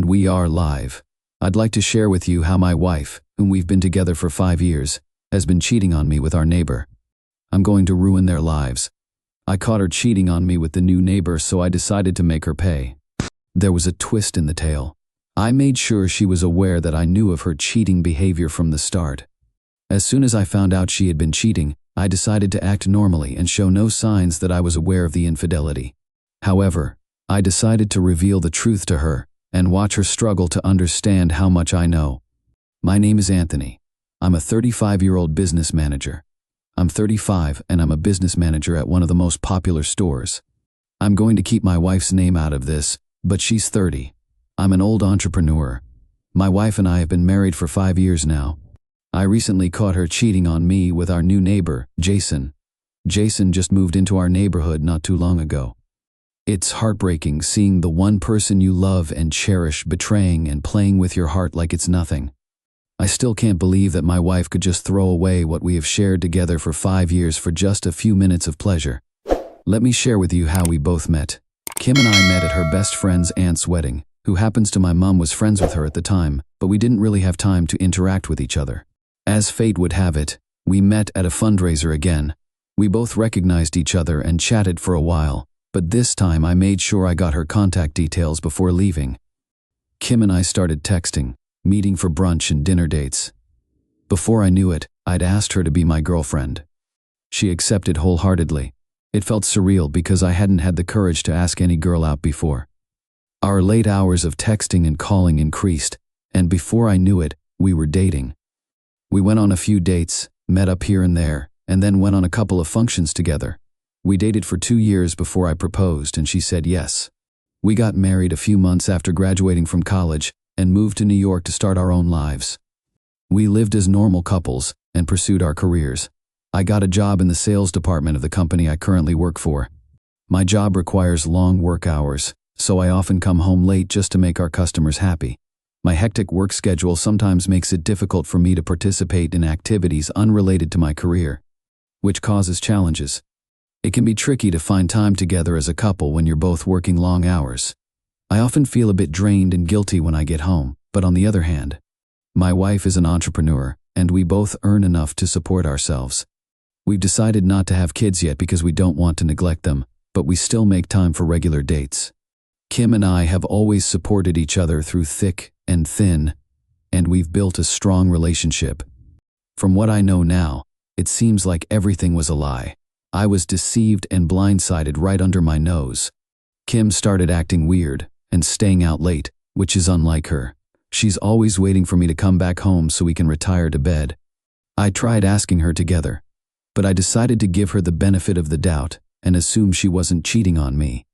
And we are live. I'd like to share with you how my wife, whom we've been together for 5 years, has been cheating on me with our neighbor. I'm going to ruin their lives. I caught her cheating on me with the new neighbor, so I decided to make her pay. There was a twist in the tale. I made sure she was aware that I knew of her cheating behavior from the start. As soon as I found out she had been cheating, I decided to act normally and show no signs that I was aware of the infidelity. However, I decided to reveal the truth to her and watch her struggle to understand how much I know. My name is Anthony. I'm a 35-year-old business manager. I'm 35 and I'm a business manager at one of the most popular stores. I'm going to keep my wife's name out of this, but she's 30. I'm an old entrepreneur. My wife and I have been married for 5 years now. I recently caught her cheating on me with our new neighbor, Jason. Jason just moved into our neighborhood not too long ago. It's heartbreaking seeing the one person you love and cherish betraying and playing with your heart like it's nothing. I still can't believe that my wife could just throw away what we have shared together for 5 years for just a few minutes of pleasure. Let me share with you how we both met. Kim and I met at her best friend's aunt's wedding, who happens to my mom was friends with her at the time, but we didn't really have time to interact with each other. As fate would have it, we met at a fundraiser again. We both recognized each other and chatted for a while, but this time I made sure I got her contact details before leaving. Kim and I started texting, meeting for brunch and dinner dates. Before I knew it, I'd asked her to be my girlfriend. She accepted wholeheartedly. It felt surreal because I hadn't had the courage to ask any girl out before. Our late hours of texting and calling increased, and before I knew it, we were dating. We went on a few dates, met up here and there, and then went on a couple of functions together. We dated for 2 years before I proposed, and she said yes. We got married a few months after graduating from college and moved to New York to start our own lives. We lived as normal couples and pursued our careers. I got a job in the sales department of the company I currently work for. My job requires long work hours, so I often come home late just to make our customers happy. My hectic work schedule sometimes makes it difficult for me to participate in activities unrelated to my career, which causes challenges. It can be tricky to find time together as a couple when you're both working long hours. I often feel a bit drained and guilty when I get home, but on the other hand, my wife is an entrepreneur, and we both earn enough to support ourselves. We've decided not to have kids yet because we don't want to neglect them, but we still make time for regular dates. Kim and I have always supported each other through thick and thin, and we've built a strong relationship. From what I know now, it seems like everything was a lie. I was deceived and blindsided right under my nose. Kim started acting weird and staying out late, which is unlike her. She's always waiting for me to come back home so we can retire to bed. I tried asking her together, but I decided to give her the benefit of the doubt and assume she wasn't cheating on me.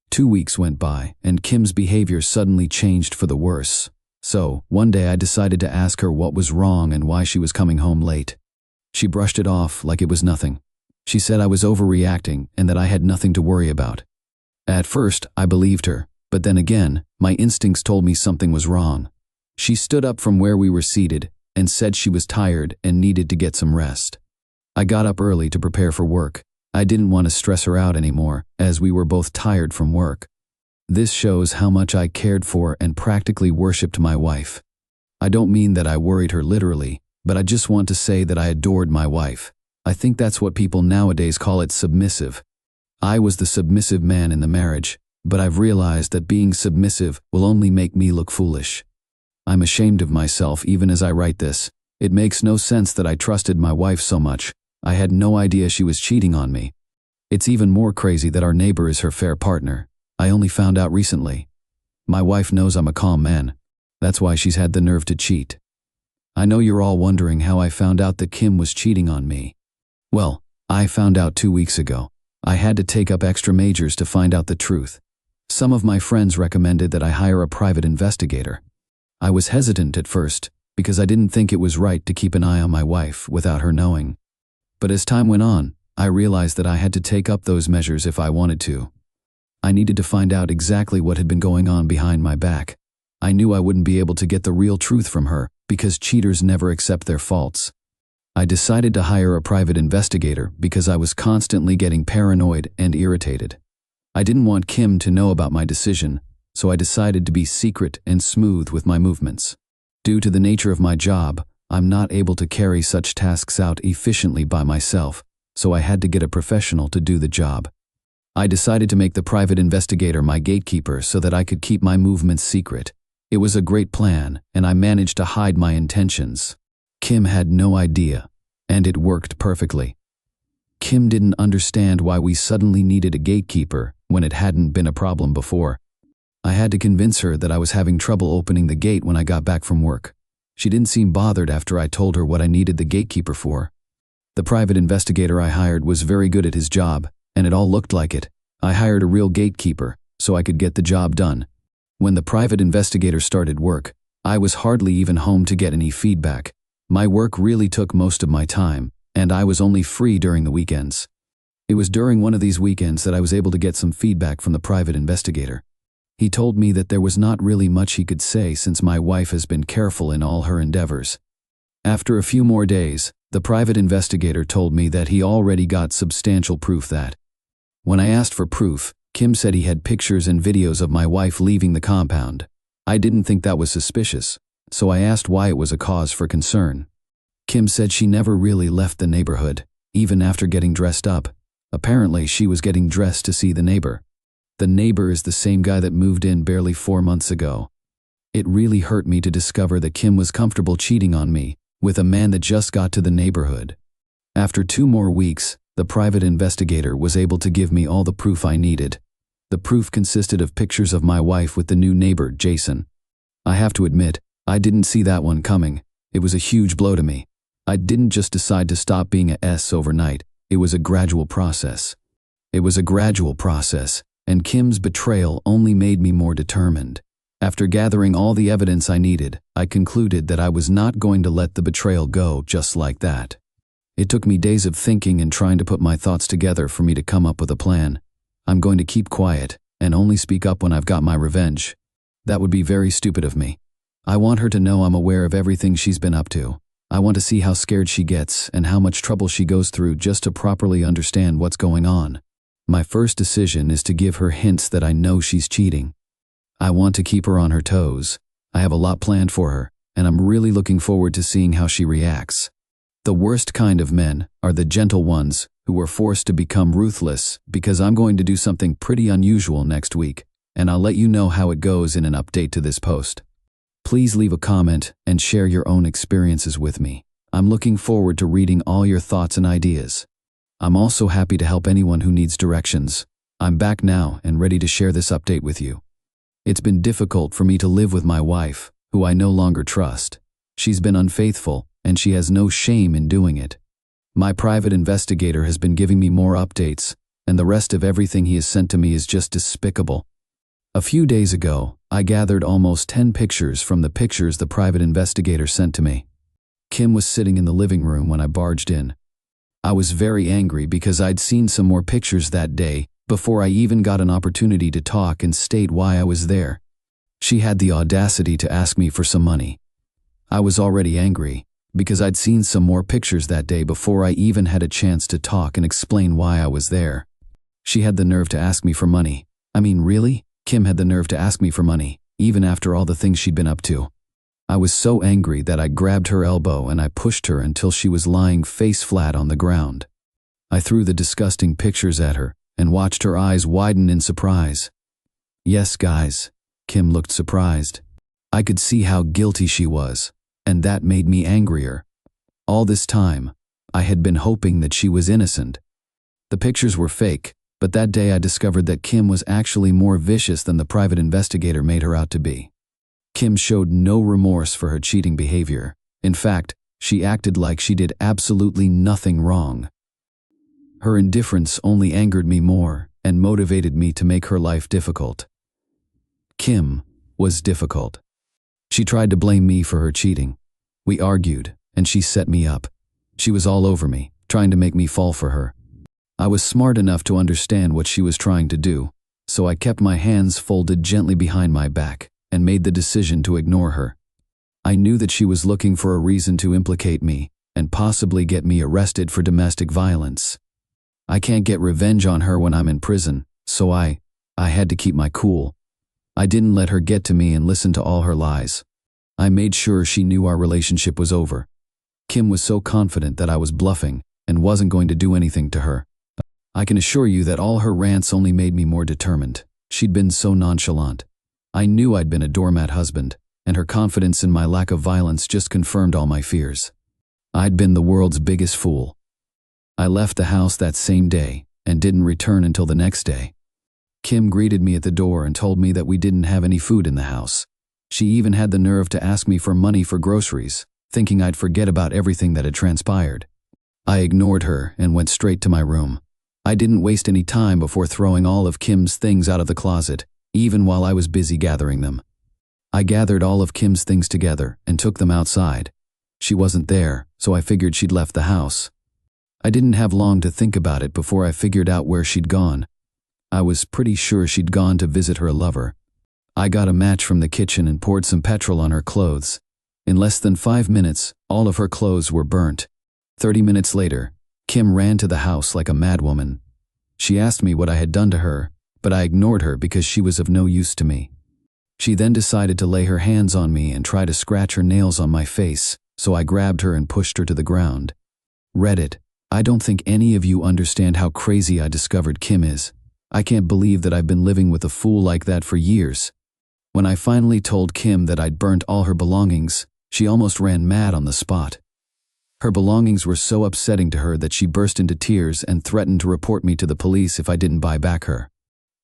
2 weeks went by, and Kim's behavior suddenly changed for the worse. So, one day I decided to ask her what was wrong and why she was coming home late. She brushed it off like it was nothing. She said I was overreacting and that I had nothing to worry about. At first, I believed her, but then again, my instincts told me something was wrong. She stood up from where we were seated and said she was tired and needed to get some rest. I got up early to prepare for work. I didn't want to stress her out anymore, as we were both tired from work. This shows how much I cared for and practically worshipped my wife. I don't mean that I worried her literally, but I just want to say that I adored my wife. I think that's what people nowadays call it submissive. I was the submissive man in the marriage, but I've realized that being submissive will only make me look foolish. I'm ashamed of myself even as I write this. It makes no sense that I trusted my wife so much. I had no idea she was cheating on me. It's even more crazy that our neighbor is her fair partner. I only found out recently. My wife knows I'm a calm man. That's why she's had the nerve to cheat. I know you're all wondering how I found out that Kim was cheating on me. Well, I found out 2 weeks ago. I had to take up extra measures to find out the truth. Some of my friends recommended that I hire a private investigator. I was hesitant at first because I didn't think it was right to keep an eye on my wife without her knowing. But as time went on, I realized that I had to take up those measures if I wanted to. I needed to find out exactly what had been going on behind my back. I knew I wouldn't be able to get the real truth from her because cheaters never accept their faults. I decided to hire a private investigator because I was constantly getting paranoid and irritated. I didn't want Kim to know about my decision, so I decided to be secret and smooth with my movements. Due to the nature of my job, I'm not able to carry such tasks out efficiently by myself, so I had to get a professional to do the job. I decided to make the private investigator my gatekeeper so that I could keep my movements secret. It was a great plan, and I managed to hide my intentions. Kim had no idea, and it worked perfectly. Kim didn't understand why we suddenly needed a gatekeeper when it hadn't been a problem before. I had to convince her that I was having trouble opening the gate when I got back from work. She didn't seem bothered after I told her what I needed the gatekeeper for. The private investigator I hired was very good at his job, and it all looked like it. I hired a real gatekeeper so I could get the job done. When the private investigator started work, I was hardly even home to get any feedback. My work really took most of my time, and I was only free during the weekends. It was during one of these weekends that I was able to get some feedback from the private investigator. He told me that there was not really much he could say since my wife has been careful in all her endeavors. After a few more days, the private investigator told me that he already got substantial proof that. When I asked for proof, Kim said he had pictures and videos of my wife leaving the compound. I didn't think that was suspicious, so I asked why it was a cause for concern. Kim said she never really left the neighborhood, even after getting dressed up. Apparently, she was getting dressed to see the neighbor. The neighbor is the same guy that moved in barely 4 months ago. It really hurt me to discover that Kim was comfortable cheating on me with a man that just got to the neighborhood. After 2 more weeks, the private investigator was able to give me all the proof I needed. The proof consisted of pictures of my wife with the new neighbor, Jason. I have to admit, I didn't see that one coming. It was a huge blow to me. I didn't just decide to stop being a S overnight. It was a gradual process. And Kim's betrayal only made me more determined. After gathering all the evidence I needed, I concluded that I was not going to let the betrayal go just like that. It took me days of thinking and trying to put my thoughts together for me to come up with a plan. I'm going to keep quiet and only speak up when I've got my revenge. That would be very stupid of me. I want her to know I'm aware of everything she's been up to. I want to see how scared she gets and how much trouble she goes through just to properly understand what's going on. My first decision is to give her hints that I know she's cheating. I want to keep her on her toes. I have a lot planned for her, and I'm really looking forward to seeing how she reacts. The worst kind of men are the gentle ones who are forced to become ruthless because I'm going to do something pretty unusual next week, and I'll let you know how it goes in an update to this post. Please leave a comment and share your own experiences with me. I'm looking forward to reading all your thoughts and ideas. I'm also happy to help anyone who needs directions. I'm back now and ready to share this update with you. It's been difficult for me to live with my wife, who I no longer trust. She's been unfaithful, and she has no shame in doing it. My private investigator has been giving me more updates, and the rest of everything he has sent to me is just despicable. A few days ago, I gathered almost 10 pictures from the pictures the private investigator sent to me. Kim was sitting in the living room when I barged in. I was very angry because I'd seen some more pictures that day before I even got an opportunity to talk and state why I was there. She had the audacity to ask me for some money. I was already angry because I'd seen some more pictures that day before I even had a chance to talk and explain why I was there. She had the nerve to ask me for money. I mean, really? Kim had the nerve to ask me for money, even after all the things she'd been up to. I was so angry that I grabbed her elbow and I pushed her until she was lying face flat on the ground. I threw the disgusting pictures at her and watched her eyes widen in surprise. Yes, guys, Kim looked surprised. I could see how guilty she was, and that made me angrier. All this time, I had been hoping that she was innocent. The pictures were fake, but that day I discovered that Kim was actually more vicious than the private investigator made her out to be. Kim showed no remorse for her cheating behavior. In fact, she acted like she did absolutely nothing wrong. Her indifference only angered me more and motivated me to make her life difficult. Kim was difficult. She tried to blame me for her cheating. We argued, and she set me up. She was all over me, trying to make me fall for her. I was smart enough to understand what she was trying to do, so I kept my hands folded gently behind my back and made the decision to ignore her. I knew that she was looking for a reason to implicate me and possibly get me arrested for domestic violence. I can't get revenge on her when I'm in prison, so I had to keep my cool. I didn't let her get to me and listen to all her lies. I made sure she knew our relationship was over. Kim was so confident that I was bluffing and wasn't going to do anything to her. I can assure you that all her rants only made me more determined. She'd been so nonchalant. I knew I'd been a doormat husband, and her confidence in my lack of violence just confirmed all my fears. I'd been the world's biggest fool. I left the house that same day and didn't return until the next day. Kim greeted me at the door and told me that we didn't have any food in the house. She even had the nerve to ask me for money for groceries, thinking I'd forget about everything that had transpired. I ignored her and went straight to my room. I didn't waste any time before throwing all of Kim's things out of the closet, even while I was busy gathering them. I gathered all of Kim's things together and took them outside. She wasn't there, so I figured she'd left the house. I didn't have long to think about it before I figured out where she'd gone. I was pretty sure she'd gone to visit her lover. I got a match from the kitchen and poured some petrol on her clothes. In less than 5 minutes, all of her clothes were burnt. 30 minutes later, Kim ran to the house like a madwoman. She asked me what I had done to her, but I ignored her because she was of no use to me. She then decided to lay her hands on me and try to scratch her nails on my face, so I grabbed her and pushed her to the ground. Reddit, I don't think any of you understand how crazy I discovered Kim is. I can't believe that I've been living with a fool like that for years. When I finally told Kim that I'd burnt all her belongings, she almost ran mad on the spot. Her belongings were so upsetting to her that she burst into tears and threatened to report me to the police if I didn't buy back her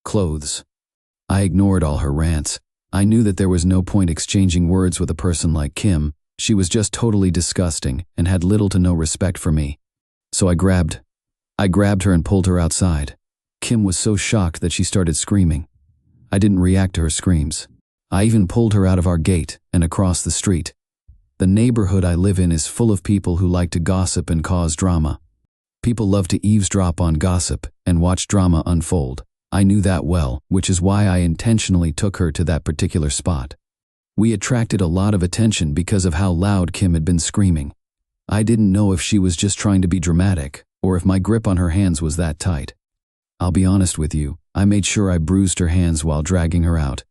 clothes. I ignored all her rants. I knew that there was no point exchanging words with a person like Kim. She was just totally disgusting and had little to no respect for me. So I grabbed her and pulled her outside. Kim was so shocked that she started screaming. I didn't react to her screams. I even pulled her out of our gate and across the street. The neighborhood I live in is full of people who like to gossip and cause drama. People love to eavesdrop on gossip and watch drama unfold. I knew that well, which is why I intentionally took her to that particular spot. We attracted a lot of attention because of how loud Kim had been screaming. I didn't know if she was just trying to be dramatic or if my grip on her hands was that tight. I'll be honest with you, I made sure I bruised her hands while dragging her out.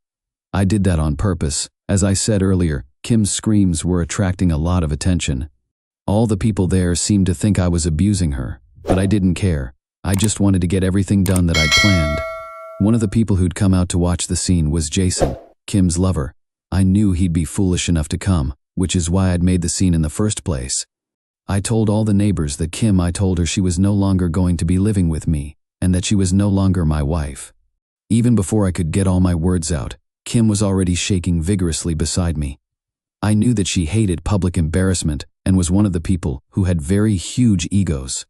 I did that on purpose. As I said earlier, Kim's screams were attracting a lot of attention. All the people there seemed to think I was abusing her, but I didn't care. I just wanted to get everything done that I'd planned. One of the people who'd come out to watch the scene was Jason, Kim's lover. I knew he'd be foolish enough to come, which is why I'd made the scene in the first place. I told all the neighbors that I told her she was no longer going to be living with me, and that she was no longer my wife. Even before I could get all my words out, Kim was already shaking vigorously beside me. I knew that she hated public embarrassment and was one of the people who had very huge egos.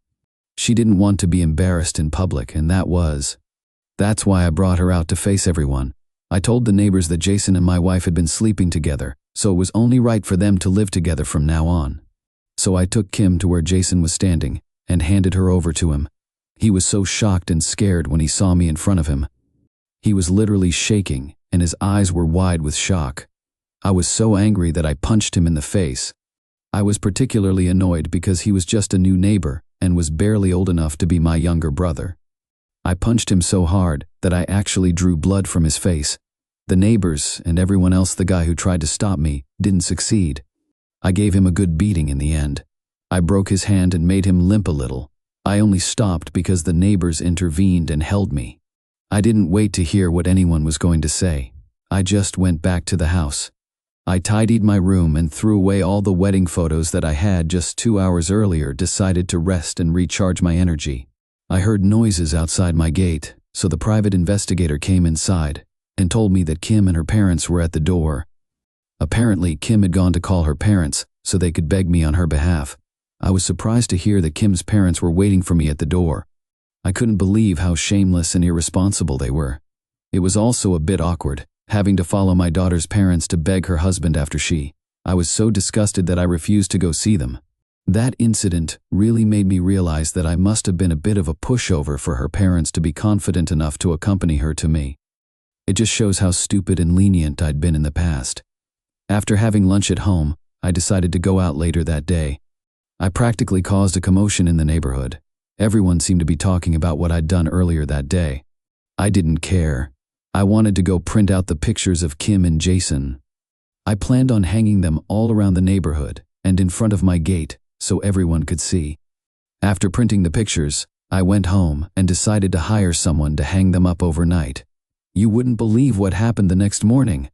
She didn't want to be embarrassed in public, and that's why I brought her out to face everyone. I told the neighbors that Jason and my wife had been sleeping together, so it was only right for them to live together from now on. So I took Kim to where Jason was standing and handed her over to him. He was so shocked and scared when he saw me in front of him. He was literally shaking, and his eyes were wide with shock. I was so angry that I punched him in the face. I was particularly annoyed because he was just a new neighbor and was barely old enough to be my younger brother. I punched him so hard that I actually drew blood from his face. The neighbors and everyone else, the guy who tried to stop me, didn't succeed. I gave him a good beating in the end. I broke his hand and made him limp a little. I only stopped because the neighbors intervened and held me. I didn't wait to hear what anyone was going to say. I just went back to the house. I tidied my room and threw away all the wedding photos that I had just 2 hours earlier, decided to rest and recharge my energy. I heard noises outside my gate, so the private investigator came inside and told me that Kim and her parents were at the door. Apparently, Kim had gone to call her parents so they could beg me on her behalf. I was surprised to hear that Kim's parents were waiting for me at the door. I couldn't believe how shameless and irresponsible they were. It was also a bit awkward, having to follow my daughter's parents to beg her husband after I was so disgusted that I refused to go see them. That incident really made me realize that I must have been a bit of a pushover for her parents to be confident enough to accompany her to me. It just shows how stupid and lenient I'd been in the past. After having lunch at home, I decided to go out later that day. I practically caused a commotion in the neighborhood. Everyone seemed to be talking about what I'd done earlier that day. I didn't care. I wanted to go print out the pictures of Kim and Jason. I planned on hanging them all around the neighborhood and in front of my gate so everyone could see. After printing the pictures, I went home and decided to hire someone to hang them up overnight. You wouldn't believe what happened the next morning.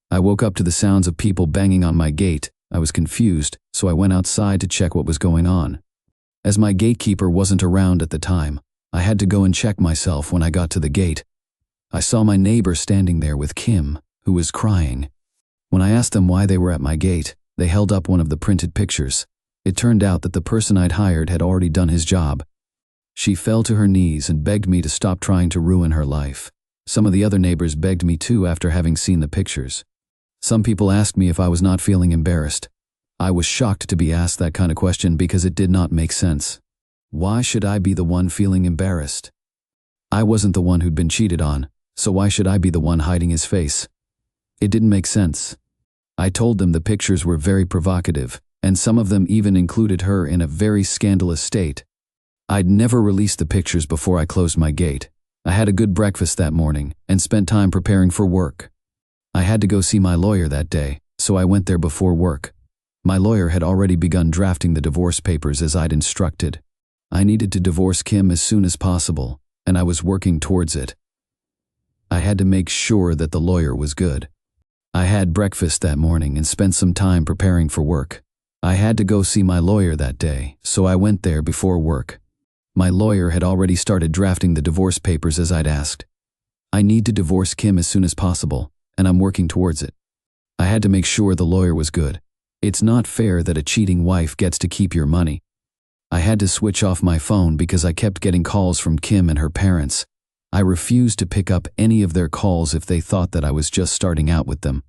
I woke up to the sounds of people banging on my gate. I was confused, so I went outside to check what was going on. As my gatekeeper wasn't around at the time, I had to go and check myself when I got to the gate. I saw my neighbor standing there with Kim, who was crying. When I asked them why they were at my gate, they held up one of the printed pictures. It turned out that the person I'd hired had already done his job. She fell to her knees and begged me to stop trying to ruin her life. Some of the other neighbors begged me too after having seen the pictures. Some people asked me if I was not feeling embarrassed. I was shocked to be asked that kind of question because it did not make sense. Why should I be the one feeling embarrassed? I wasn't the one who'd been cheated on, so why should I be the one hiding his face? It didn't make sense. I told them the pictures were very provocative, and some of them even included her in a very scandalous state. I'd never released the pictures before I closed my gate. I had a good breakfast that morning and spent time preparing for work. I had to go see my lawyer that day, so I went there before work. My lawyer had already begun drafting the divorce papers as I'd instructed. I needed to divorce Kim as soon as possible, and I was working towards it. I had to make sure that the lawyer was good. I had breakfast that morning and spent some time preparing for work. I had to go see my lawyer that day, so I went there before work. My lawyer had already started drafting the divorce papers as I'd asked. I need to divorce Kim as soon as possible, and I'm working towards it. I had to make sure the lawyer was good. It's not fair that a cheating wife gets to keep your money. I had to switch off my phone because I kept getting calls from Kim and her parents. I refused to pick up any of their calls if they thought that I was just starting out with them.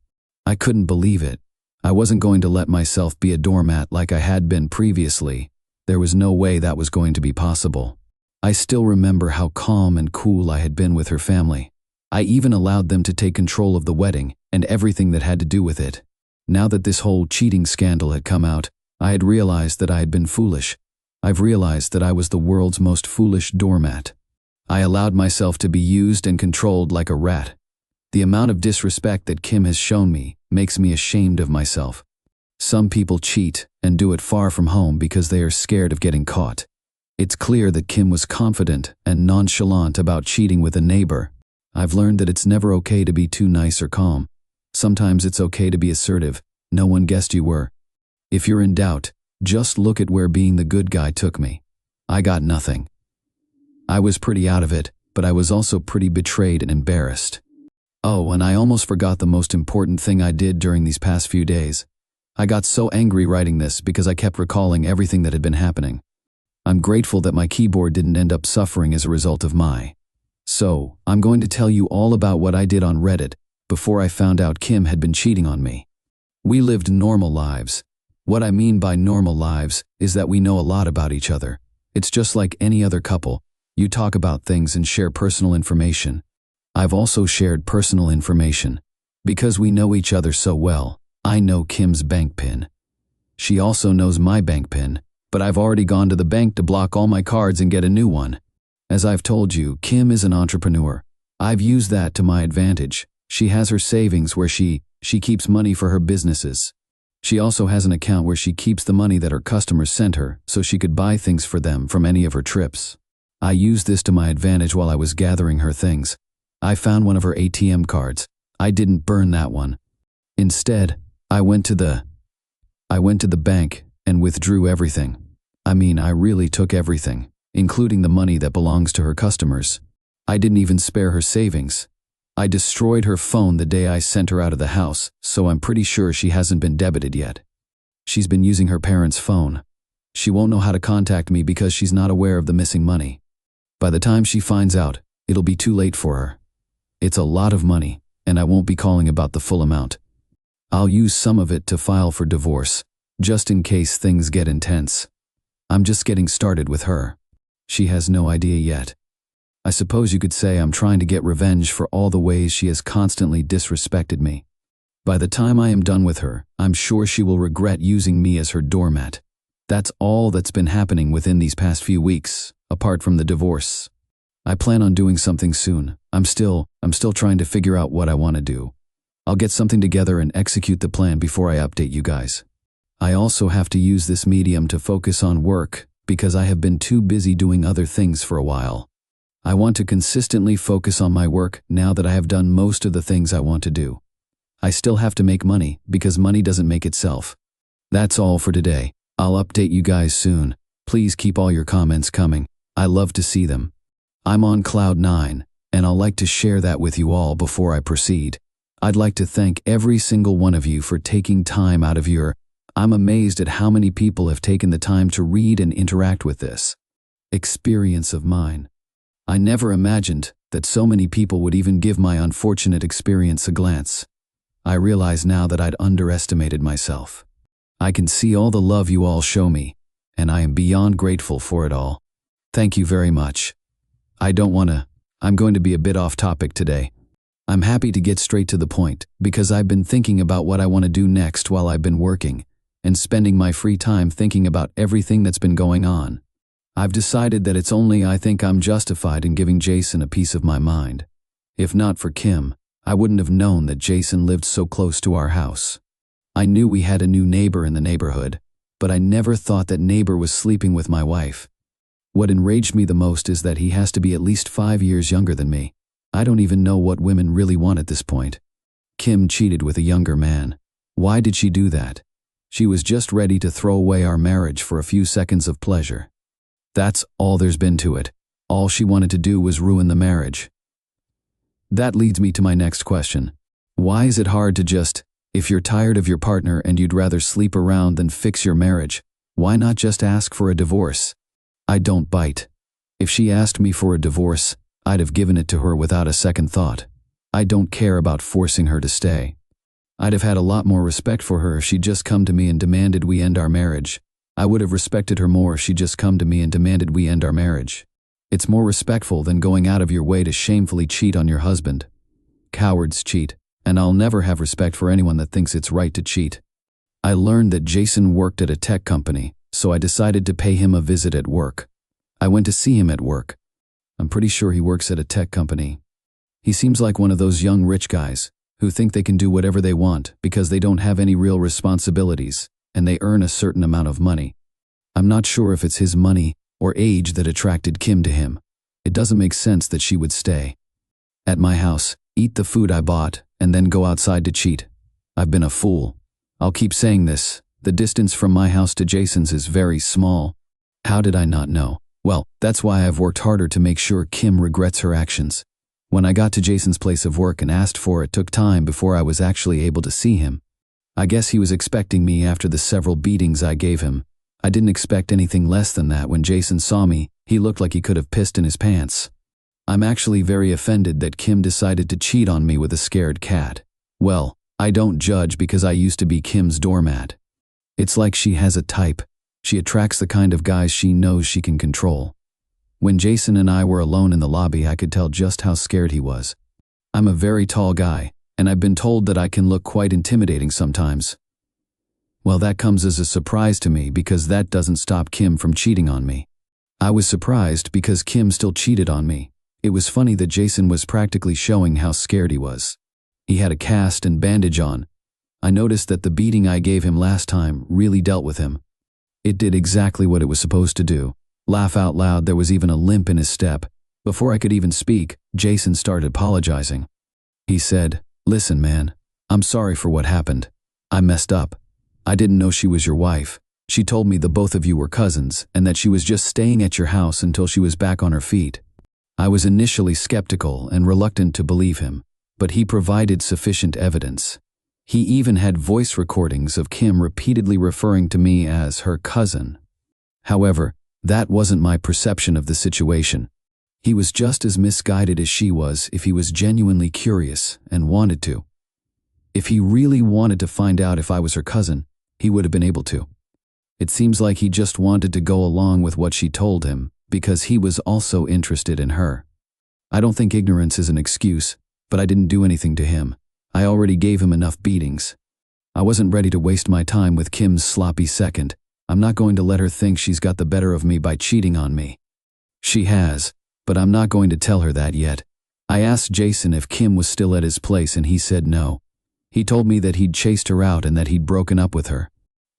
I couldn't believe it. I wasn't going to let myself be a doormat like I had been previously. There was no way that was going to be possible. I still remember how calm and cool I had been with her family. I even allowed them to take control of the wedding and everything that had to do with it. Now that this whole cheating scandal had come out, I had realized that I had been foolish. I've realized that I was the world's most foolish doormat. I allowed myself to be used and controlled like a rat. The amount of disrespect that Kim has shown me makes me ashamed of myself. Some people cheat and do it far from home because they are scared of getting caught. It's clear that Kim was confident and nonchalant about cheating with a neighbor. I've learned that it's never okay to be too nice or calm. Sometimes it's okay to be assertive. No one guessed you were. If you're in doubt, just look at where being the good guy took me. I got nothing. I was pretty out of it, but I was also pretty betrayed and embarrassed. Oh, and I almost forgot the most important thing I did during these past few days. I got so angry writing this because I kept recalling everything that had been happening. I'm grateful that my keyboard didn't end up suffering as a result of So, I'm going to tell you all about what I did on Reddit before I found out Kim had been cheating on me. We lived normal lives. What I mean by normal lives is that we know a lot about each other. It's just like any other couple. You talk about things and share personal information. I've also shared personal information. Because we know each other so well, I know Kim's bank PIN. She also knows my bank PIN, but I've already gone to the bank to block all my cards and get a new one. As I've told you, Kim is an entrepreneur. I've used that to my advantage. She has her savings where she keeps money for her businesses. She also has an account where she keeps the money that her customers sent her so she could buy things for them from any of her trips. I used this to my advantage while I was gathering her things. I found one of her ATM cards. I didn't burn that one. Instead, I went to the bank and withdrew everything. I mean, I really took everything, including the money that belongs to her customers. I didn't even spare her savings. I destroyed her phone the day I sent her out of the house, so I'm pretty sure she hasn't been debited yet. She's been using her parents' phone. She won't know how to contact me because she's not aware of the missing money. By the time she finds out, it'll be too late for her. It's a lot of money, and I won't be calling about the full amount. I'll use some of it to file for divorce, just in case things get intense. I'm just getting started with her. She has no idea yet. I suppose you could say I'm trying to get revenge for all the ways she has constantly disrespected me. By the time I am done with her, I'm sure she will regret using me as her doormat. That's all that's been happening within these past few weeks, apart from the divorce. I plan on doing something soon. I'm still I'm still trying to figure out what I want to do. I'll get something together and execute the plan before I update you guys. I also have to use this medium to focus on work because I have been too busy doing other things for a while. I want to consistently focus on my work now that I have done most of the things I want to do. I still have to make money because money doesn't make itself. That's all for today. I'll update you guys soon. Please keep all your comments coming. I love to see them. I'm on cloud 9, and I'll like to share that with you all before I proceed. I'd like to thank every single one of you for taking time out of your... I'm amazed at how many people have taken the time to read and interact with this experience of mine. I never imagined that so many people would even give my unfortunate experience a glance. I realize now that I'd underestimated myself. I can see all the love you all show me, and I am beyond grateful for it all. Thank you very much. I'm going to be a bit off topic today. I'm happy to get straight to the point because I've been thinking about what I want to do next while I've been working and spending my free time thinking about everything that's been going on. I've decided that it's only I think I'm justified in giving Jason a piece of my mind. If not for Kim, I wouldn't have known that Jason lived so close to our house. I knew we had a new neighbor in the neighborhood, but I never thought that neighbor was sleeping with my wife. What enraged me the most is that he has to be at least 5 years younger than me. I don't even know what women really want at this point. Kim cheated with a younger man. Why did she do that? She was just ready to throw away our marriage for a few seconds of pleasure. That's all there's been to it. All she wanted to do was ruin the marriage. That leads me to my next question. Why is it hard to just, if you're tired of your partner and you'd rather sleep around than fix your marriage, why not just ask for a divorce? I don't bite. If she asked me for a divorce, I'd have given it to her without a second thought. I don't care about forcing her to stay. I'd have had a lot more respect for her if she'd just come to me and demanded we end our marriage. I would have respected her more if she'd just come to me and demanded we end our marriage. It's more respectful than going out of your way to shamefully cheat on your husband. Cowards cheat, and I'll never have respect for anyone that thinks it's right to cheat. I learned that Jason worked at a tech company, so I decided to pay him a visit at work. I went to see him at work. I'm pretty sure he works at a tech company. He seems like one of those young rich guys who think they can do whatever they want because they don't have any real responsibilities and they earn a certain amount of money. I'm not sure if it's his money or age that attracted Kim to him. It doesn't make sense that she would stay at my house, eat the food I bought, and then go outside to cheat. I've been a fool. I'll keep saying this. The distance from my house to Jason's is very small. How did I not know? Well, that's why I've worked harder to make sure Kim regrets her actions. When I got to Jason's place of work and asked for it, took time before I was actually able to see him. I guess he was expecting me after the several beatings I gave him. I didn't expect anything less than that. When Jason saw me, he looked like he could have pissed in his pants. I'm actually very offended that Kim decided to cheat on me with a scared cat. Well, I don't judge because I used to be Kim's doormat. It's like she has a type. She attracts the kind of guys she knows she can control. When Jason and I were alone in the lobby, I could tell just how scared he was. I'm a very tall guy, and I've been told that I can look quite intimidating sometimes. Well, that comes as a surprise to me because that doesn't stop Kim from cheating on me. I was surprised because Kim still cheated on me. It was funny that Jason was practically showing how scared he was. He had a cast and bandage on. I noticed that the beating I gave him last time really dealt with him. It did exactly what it was supposed to do. Laugh out loud, there was even a limp in his step. Before I could even speak, Jason started apologizing. He said, "Listen, man, I'm sorry for what happened. I messed up. I didn't know she was your wife. She told me the both of you were cousins and that she was just staying at your house until she was back on her feet." I was initially skeptical and reluctant to believe him, but he provided sufficient evidence. He even had voice recordings of Kim repeatedly referring to me as her cousin. However, that wasn't my perception of the situation. He was just as misguided as she was if he was genuinely curious and wanted to. If he really wanted to find out if I was her cousin, he would have been able to. It seems like he just wanted to go along with what she told him because he was also interested in her. I don't think ignorance is an excuse, but I didn't do anything to him. I already gave him enough beatings. I wasn't ready to waste my time with Kim's sloppy second. I'm not going to let her think she's got the better of me by cheating on me. She has, but I'm not going to tell her that yet. I asked Jason if Kim was still at his place and he said no. He told me that he'd chased her out and that he'd broken up with her.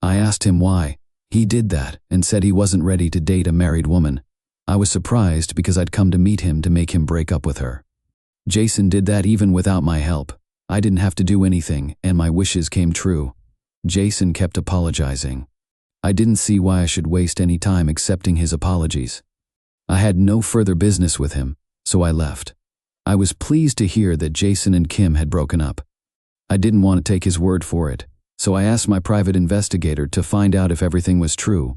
I asked him why. He did that and said he wasn't ready to date a married woman. I was surprised because I'd come to meet him to make him break up with her. Jason did that even without my help. I didn't have to do anything, and my wishes came true. Jason kept apologizing. I didn't see why I should waste any time accepting his apologies. I had no further business with him, so I left. I was pleased to hear that Jason and Kim had broken up. I didn't want to take his word for it, so I asked my private investigator to find out if everything was true.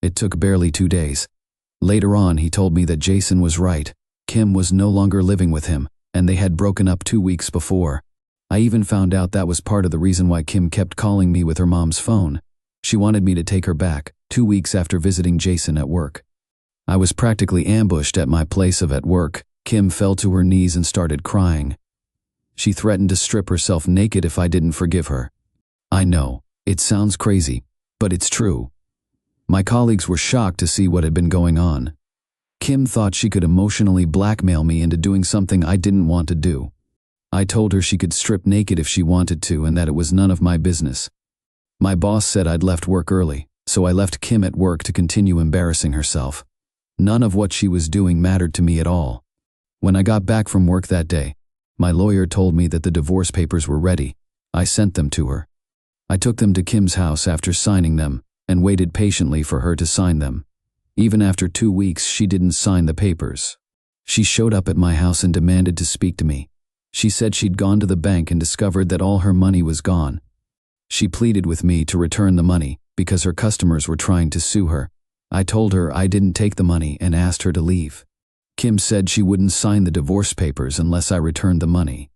It took barely 2 days. Later on, he told me that Jason was right. Kim was no longer living with him, and they had broken up 2 weeks before. I even found out that was part of the reason why Kim kept calling me with her mom's phone. She wanted me to take her back, 2 weeks after visiting Jason at work. I was practically ambushed at my place of at work. Kim fell to her knees and started crying. She threatened to strip herself naked if I didn't forgive her. I know, it sounds crazy, but it's true. My colleagues were shocked to see what had been going on. Kim thought she could emotionally blackmail me into doing something I didn't want to do. I told her she could strip naked if she wanted to and that it was none of my business. My boss said I'd left work early, so I left Kim at work to continue embarrassing herself. None of what she was doing mattered to me at all. When I got back from work that day, my lawyer told me that the divorce papers were ready. I sent them to her. I took them to Kim's house after signing them and waited patiently for her to sign them. Even after 2 weeks, she didn't sign the papers. She showed up at my house and demanded to speak to me. She said she'd gone to the bank and discovered that all her money was gone. She pleaded with me to return the money because her customers were trying to sue her. I told her I didn't take the money and asked her to leave. Kim said she wouldn't sign the divorce papers unless I returned the money.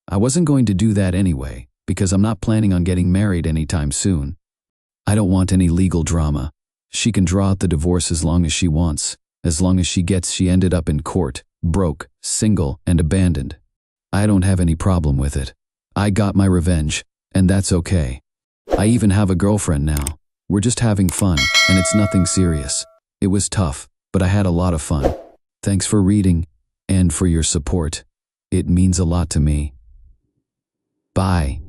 I wasn't going to do that anyway, because I'm not planning on getting married anytime soon. I don't want any legal drama. She can draw out the divorce as long as she wants, as long as she ended up in court, broke, single, and abandoned. I don't have any problem with it. I got my revenge, and that's okay. I even have a girlfriend now. We're just having fun, and it's nothing serious. It was tough, but I had a lot of fun. Thanks for reading, and for your support. It means a lot to me. Bye.